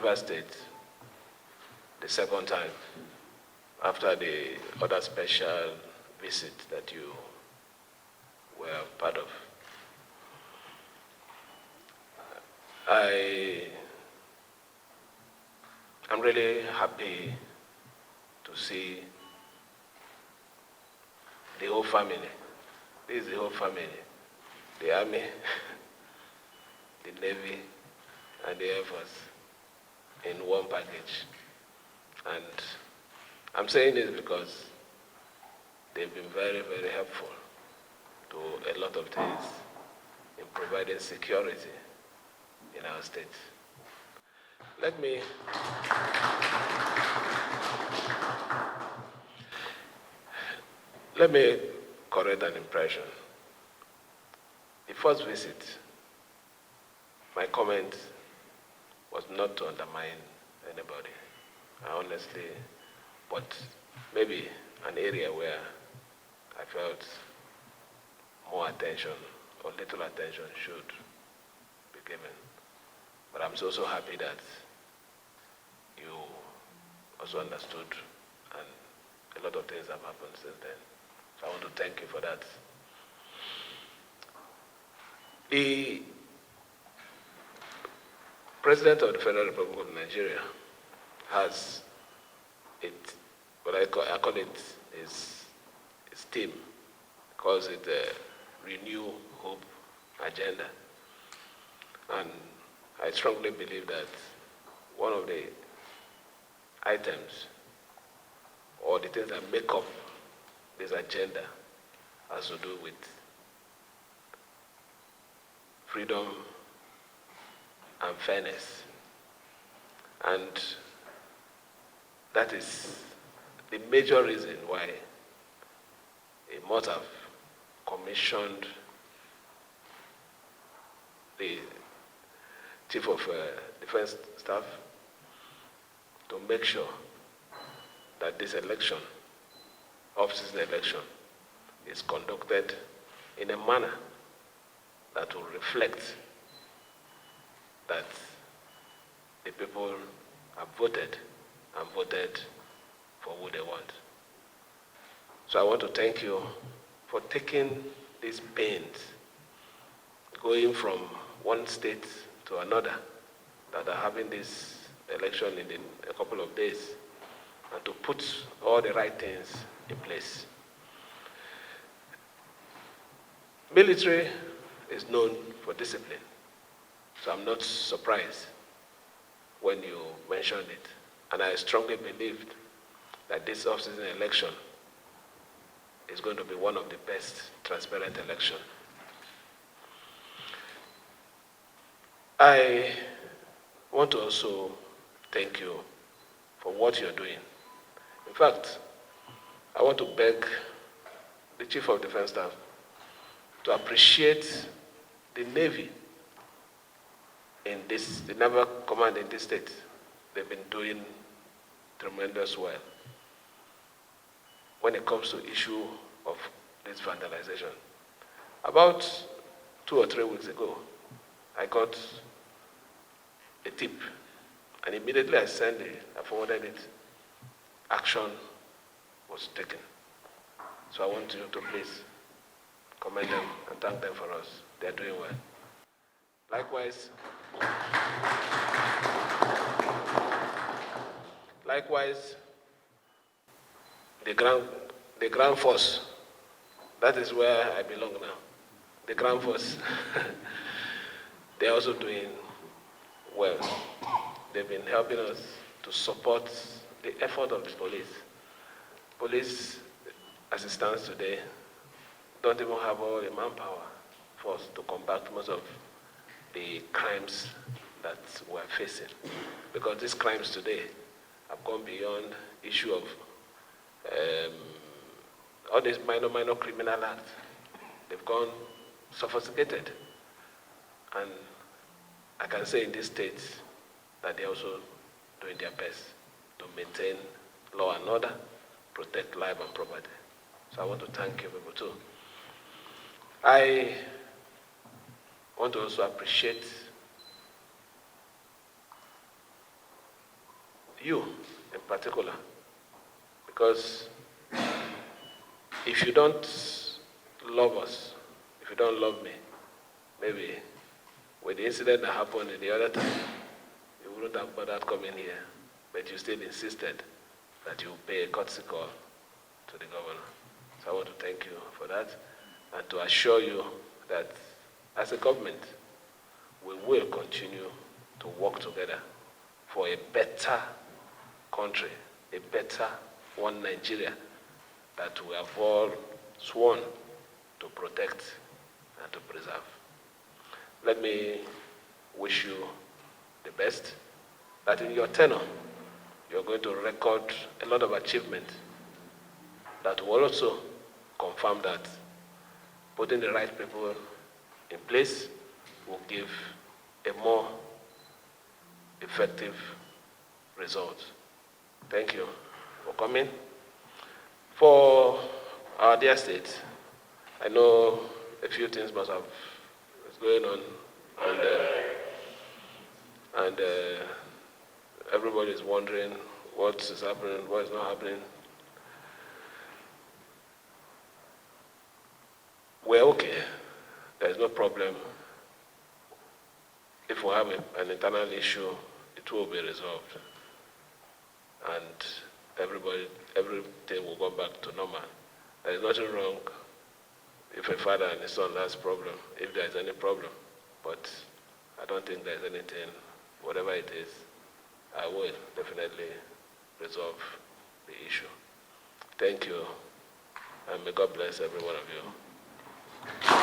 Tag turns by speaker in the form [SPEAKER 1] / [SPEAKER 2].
[SPEAKER 1] Rivers State the second time after the other special visit that you were part of. I'm really happy to see the whole family. This is the whole family. The Army, the Navy, and the Air Force in one package. And I'm saying this because they've been very, very helpful to a lot of things in providing security in our state. Let me correct an impression. The first visit, my comment was not to undermine anybody. I honestly, but maybe an area where I felt more attention or little attention should be given. But I'm so happy that you also understood, and a lot of things have happened since then. So I want to thank you for that. The President of the Federal Republic of Nigeria has what I call it his team, calls it the Renew Hope Agenda. And I strongly believe that one of the items or the things that make up this agenda has to do with freedom and fairness. And that is the major reason why he must have commissioned the Chief of Defense Staff to make sure that this election, off-season election, is conducted in a manner that will reflect that the people have voted and voted for who they want. So I want to thank you for taking these pains, going from one state to another that are having this election in a couple of days, and to put all the right things in place. Military is known for discipline, so I'm not surprised when you mentioned it. And I strongly believed that this off-season election is going to be one of the best transparent elections. I want to also thank you for what you're doing. In fact, I want to beg the Chief of Defense Staff to appreciate the Navy in this, the Naval Command in this state. They've been doing tremendous well when it comes to issue of this vandalization. About 2 or 3 weeks ago, I got a tip, and immediately I forwarded it. Action was taken. So I want you to please commend them and thank them for us. They're doing well. Likewise, the ground force, that is where I belong now. The ground force, they're also doing well. They've been helping us to support the effort of the police. Police, as it stands today, don't even have all the manpower force to combat most of the crimes that we're facing. Because these crimes today have gone beyond issue of all these minor criminal acts. They've gone sophisticated. And I can say in these states that they're also doing their best to maintain law and order, protect life and property. So I want to thank you people too. I want to also appreciate you in particular, because if you don't love us, if you don't love me, maybe with the incident that happened in the other time, you wouldn't have bothered coming here, but you still insisted that you pay a courtesy call to the governor. So I want to thank you for that and to assure you that as a government, we will continue to work together for a better country, a better one Nigeria that we have all sworn to protect and to preserve. Let me wish you the best, that in your tenure, you're going to record a lot of achievement that will also confirm that putting the right people in place will give a more effective result. Thank you for coming. For our dear state, I know a few things must have been going on, and everybody is wondering what is happening, what is not happening. We're okay. There is no problem. If we have an internal issue, it will be resolved. And everything will go back to normal. There is nothing wrong if a father and his son has a problem, if there is any problem. But I don't think there is anything, whatever it is, I will definitely resolve the issue. Thank you, and may God bless every one of you.